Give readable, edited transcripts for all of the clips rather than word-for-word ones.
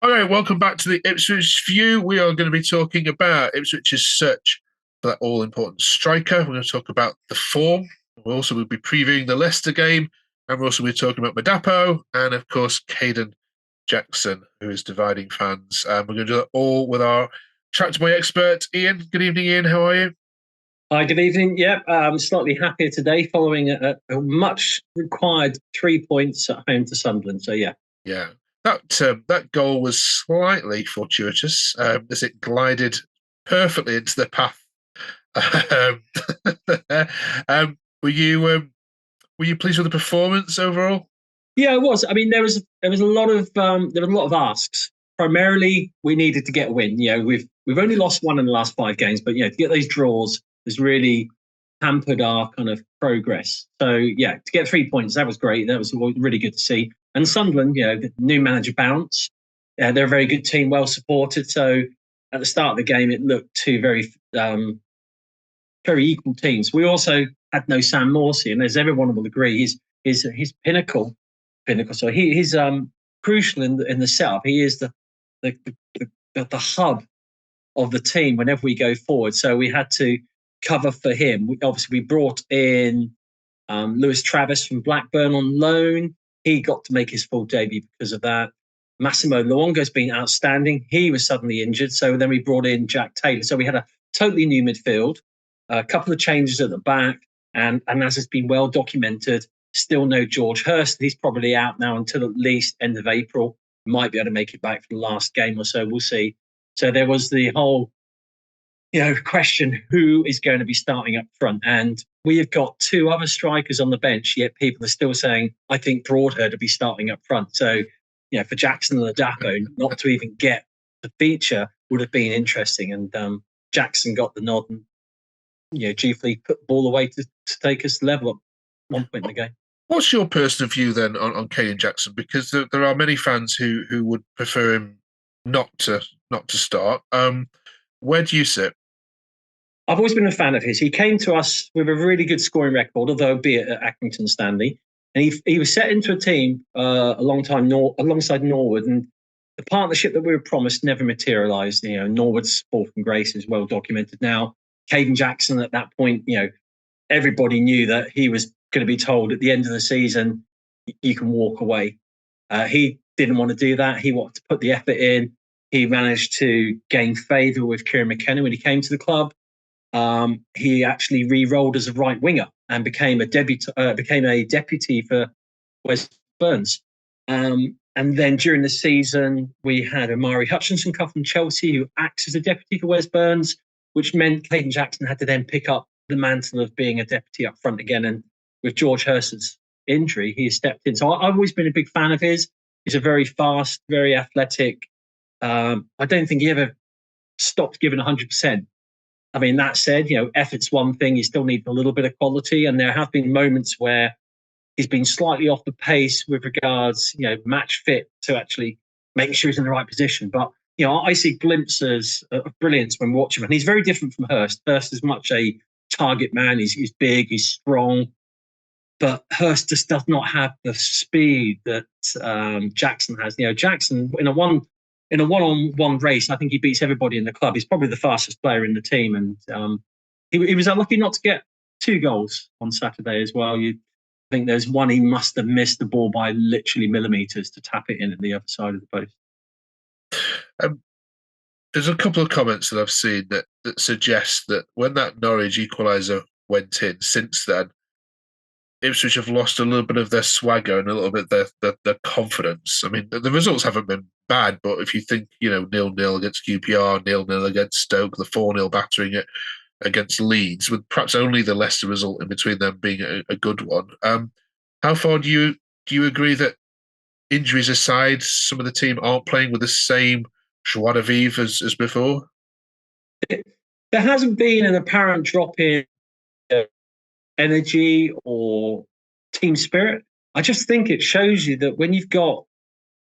All right, welcome back to the Ipswich View. We are going to be talking about Ipswich's search for that all-important striker. We're going to talk about the form. We also will be previewing the Leicester game, and we're also be talking about Madapo and, of course, Kayton Jackson, who is dividing fans. We're going to do that all with our Tractor Boy expert, Iain. Good evening, Iain. How are you? Hi, good evening. Yep, I'm slightly happier today following a much required 3 points at home to Sunderland. So, yeah. Yeah, that goal was slightly fortuitous as it glided perfectly into the path. Um, were you pleased with the performance overall? Yeah, it was. I mean, there was a lot of asks. Primarily, we needed to get a win. We've only lost one in the last 5 games, but to get those draws has really hampered our kind of progress. So to get 3 points, that was great. That was really good to see. And Sunderland, the new manager bounce. They're a very good team, well supported. So at the start of the game, it looked two very equal teams. We also had no Sam Morsey, and as everyone will agree, his pinnacle. So he's crucial in the setup. He is the, the hub of the team whenever we go forward. So we had to cover for him. We brought in Lewis Travis from Blackburn on loan. He got to make his full debut because of that. Massimo Luongo's been outstanding. He was suddenly injured, so then we brought in Jack Taylor. So we had a totally new midfield, a couple of changes at the back, and as has been well documented, still no George Hurst. He's probably out now until at least end of April. Might be able to make it back for the last game or so. We'll see. So there was the whole, question: who is going to be starting up front? And we have got two other strikers on the bench, yet people are still saying, I think Broadher to be starting up front. So, for Jackson and Ladapo not to even get the feature would have been interesting. And Jackson got the nod and, chiefly put the ball away to take us level at one point in the game. What's your personal view then on Kayton Jackson? Because there are many fans who would prefer him not to start. Where do you sit? I've always been a fan of his. He came to us with a really good scoring record, although be it at Accrington Stanley. And he was set into a team a long time alongside Norwood. And the partnership that we were promised never materialised. Norwood's fall from grace is well documented now. Kayton Jackson at that point, everybody knew that he was going to be told at the end of the season, you can walk away. He didn't want to do that. He wanted to put the effort in. He managed to gain favour with Kieran McKenna when he came to the club. He actually re-rolled as a right winger and became a deputy for Wes Burns. And then during the season, we had Amari Hutchinson come from Chelsea, who acts as a deputy for Wes Burns, which meant Kayton Jackson had to then pick up the mantle of being a deputy up front again. And with George Hurst's injury, he has stepped in. So I've always been a big fan of his. He's a very fast, very athletic. I don't think he ever stopped giving 100%. I mean, that said, effort's one thing. You still need a little bit of quality. And there have been moments where he's been slightly off the pace with regards, match fit to actually making sure he's in the right position. But, I see glimpses of brilliance when watching him. And he's very different from Hurst. Hurst is much a target man. He's big, he's strong. But Hurst just does not have the speed that Jackson has. Jackson in a one-on-one race, I think he beats everybody in the club. He's probably the fastest player in the team, and he was unlucky not to get 2 goals on Saturday as well. I think there's one he must have missed the ball by literally millimetres to tap it in at the other side of the post. There's a couple of comments that I've seen that suggest that when that Norwich equaliser went in, since then, Ipswich have lost a little bit of their swagger and a little bit their confidence. I mean, the results haven't been bad, but if you think, 0-0 against QPR, 0-0 against Stoke, the 4-0 battering it against Leeds, with perhaps only the Leicester result in between them being a good one. How far do you agree that, injuries aside, some of the team aren't playing with the same joie de vivre as before? There hasn't been an apparent drop in energy or team spirit. I just think it shows you that when you've got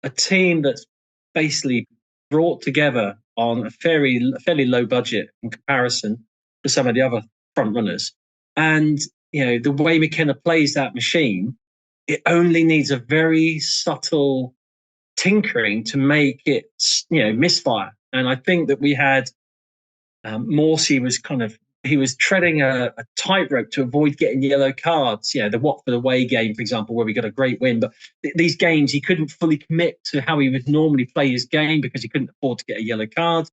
a team that's basically brought together on a fairly low budget in comparison to some of the other front runners, and the way McKenna plays that machine, it only needs a very subtle tinkering to make it, misfire. And I think that we had Morsey was treading a tightrope to avoid getting yellow cards. The Watford away game, for example, where we got a great win. But these games, he couldn't fully commit to how he would normally play his game because he couldn't afford to get a yellow card.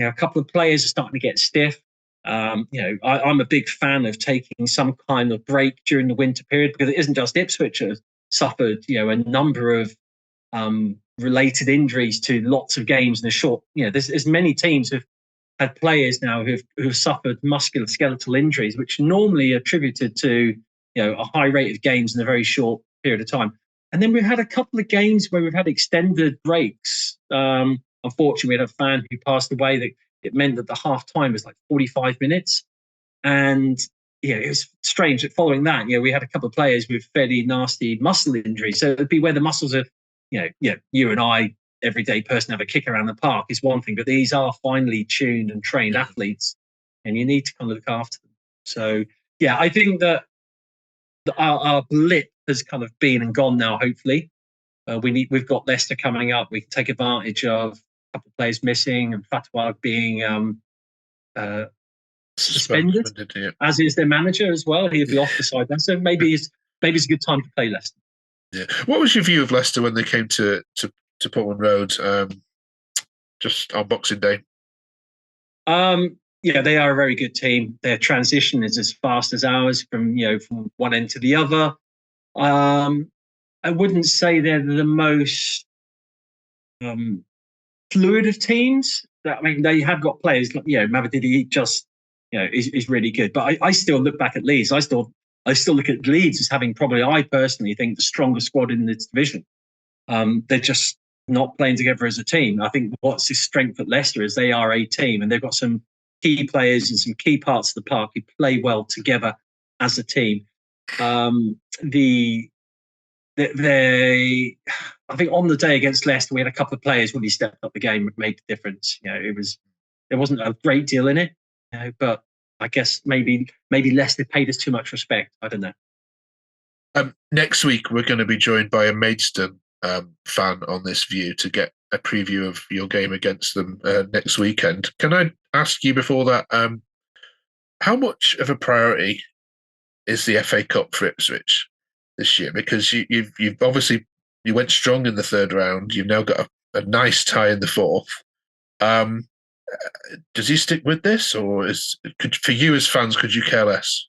A couple of players are starting to get stiff. I'm a big fan of taking some kind of break during the winter period because it isn't just Ipswich that suffered, a number of related injuries to lots of games in a short. There's many teams who've had players now who've suffered musculoskeletal injuries, which normally are attributed to a high rate of games in a very short period of time. And then we've had a couple of games where we've had extended breaks. Unfortunately, we had a fan who passed away that it meant that the half time was like 45 minutes. And it was strange that following that, we had a couple of players with fairly nasty muscle injuries. So it'd be where the muscles are, you and I, everyday person, have a kick around the park is one thing, but these are finely tuned and trained athletes, and you need to kind of look after them. So, I think that our blip has kind of been and gone now. Hopefully, we've got Leicester coming up. We can take advantage of a couple of players missing and Fatwa being suspended, as is their manager as well. He'll be off the side then, so maybe it's a good time to play Leicester. Yeah. What was your view of Leicester when they came to Portman Road just on Boxing Day? They are a very good team. Their transition is as fast as ours from one end to the other. I wouldn't say they're the most fluid of teams. I mean, they have got players like Mavididi just is really good. But I still look back at Leeds. I still look at Leeds as having probably, I personally think, the strongest squad in this division. They're just not playing together as a team. I think what's the strength at Leicester is they are a team, and they've got some key players in some key parts of the park who play well together as a team. I think on the day against Leicester, we had a couple of players really stepped up the game and made the difference. There wasn't a great deal in it, but I guess maybe Leicester paid us too much respect. I don't know. Next week, we're going to be joined by a Maidstone fan on this view to get a preview of your game against them next weekend. Can I ask you before that, how much of a priority is the FA Cup for Ipswich this year? Because you've obviously, you went strong in the third round. You've now got a nice tie in the fourth. Does he stick with this, or for you as fans, could you care less?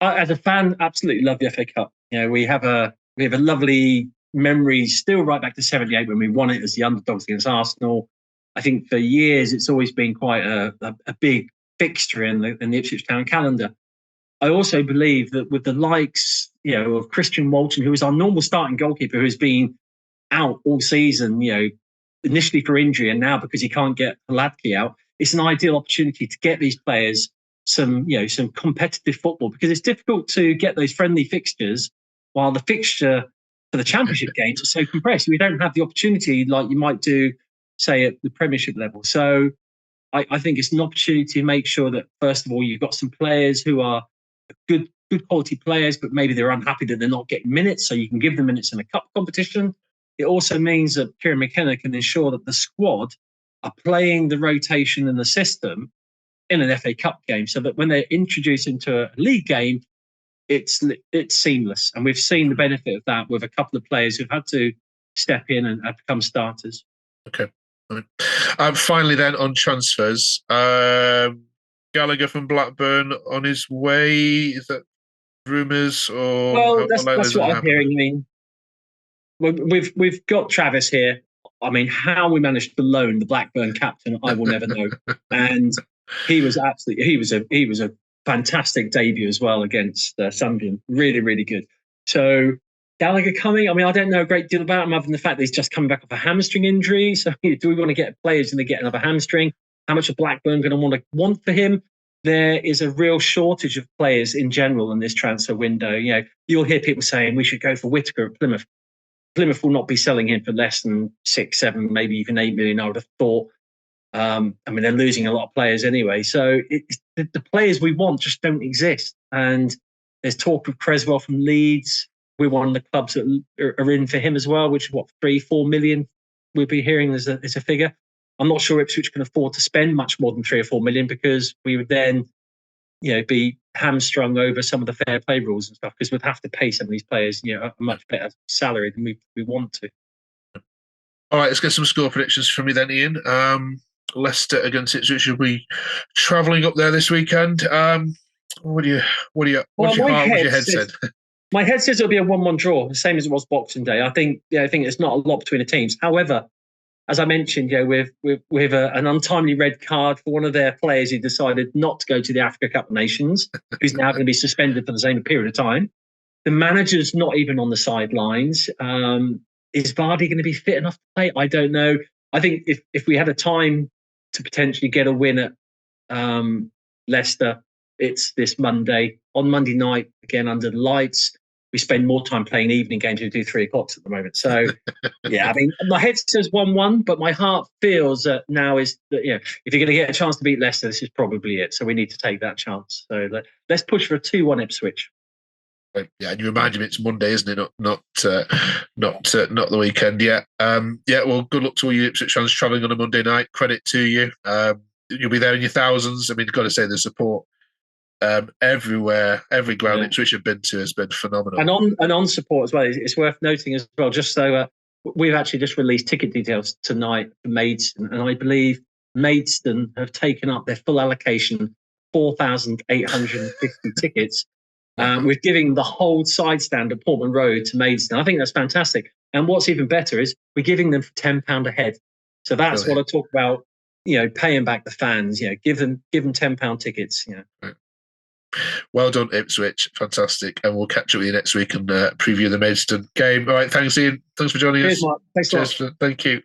As a fan, absolutely love the FA Cup. We have a lovely memory still right back to '78 when we won it as the underdogs against Arsenal. I think for years it's always been quite a big fixture in the Ipswich Town calendar. I also believe that with the likes, of Christian Walton, who is our normal starting goalkeeper, who has been out all season, initially for injury and now because he can't get Ladke out, it's an ideal opportunity to get these players some competitive football, because it's difficult to get those friendly fixtures while the fixture for the Championship games are so compressed. We don't have the opportunity like you might do, say, at the Premiership level. So I think it's an opportunity to make sure that, first of all, you've got some players who are good quality players, but maybe they're unhappy that they're not getting minutes, so you can give them minutes in a cup competition. It also means that Kieran McKenna can ensure that the squad are playing the rotation and the system in an FA Cup game, so that when they're introduced into a league game, it's seamless. And we've seen the benefit of that with a couple of players who've had to step in and have become starters. Okay. Right. Finally, then, on transfers, Gallagher from Blackburn on his way. Is that rumours, or? Well, that's what I'm hearing. I mean, we've got Travis here. I mean, how we managed to loan the Blackburn captain, I will never know. And he was a fantastic debut as well against Sunderland. Really, really good. So Gallagher coming. I mean, I don't know a great deal about him other than the fact that he's just coming back off a hamstring injury. So do we want to get players and they get another hamstring? How much are Blackburn going to want for him? There is a real shortage of players in general in this transfer window. You'll hear people saying we should go for Whittaker at Plymouth. Plymouth will not be selling him for less than 6, 7, maybe even 8 million, I would have thought. I mean, they're losing a lot of players anyway. So the players we want just don't exist. And there's talk of Creswell from Leeds, we're one of the clubs that are in for him as well, which is what, 3-4 million we'll be hearing as a figure. I'm not sure Ipswich can afford to spend much more than 3 or 4 million, because we would then, be hamstrung over some of the fair play rules and stuff, because we'd have to pay some of these players, a much better salary than we want to. All right, let's get some score predictions from you then, Iain. Leicester against Ipswich will be travelling up there this weekend. What's your head said? My head says it'll be a 1-1 draw, the same as it was Boxing Day. I think it's not a lot between the teams. However, as I mentioned, with an untimely red card for one of their players who decided not to go to the Africa Cup of Nations, who's now going to be suspended for the same period of time. The manager's not even on the sidelines. Is Vardy going to be fit enough to play? I don't know. I think if we had a time to potentially get a win at Leicester, it's this Monday. On Monday night, again, under the lights, we spend more time playing evening games. We do 3 o'clock at the moment. So, yeah, I mean, my head says 1-1, but my heart feels that now is that, if you're going to get a chance to beat Leicester, this is probably it. So we need to take that chance. So let's push for a 2-1 Ipswich. Yeah, and you remind him it's Monday, isn't it? Not the weekend. Yeah. Well, good luck to all you Ipswich fans travelling on a Monday night. Credit to you. You'll be there in your thousands. I mean, you've got to say the support everywhere, every ground Ipswich have been to has been phenomenal. And on support as well. It's worth noting as well, just so we've actually just released ticket details tonight for Maidstone, and I believe Maidstone have taken up their full allocation, 4,850 tickets. We're giving the whole side stand at Portman Road to Maidstone. I think that's fantastic. And what's even better is we're giving them £10 a head. So that's what I talk about, paying back the fans, give them £10 tickets. Right. Well done, Ipswich. Fantastic. And we'll catch up with you next week and preview the Maidstone game. All right, thanks, Iain. Thanks for joining us. Cheers, Mark. Thanks a lot. Thank you.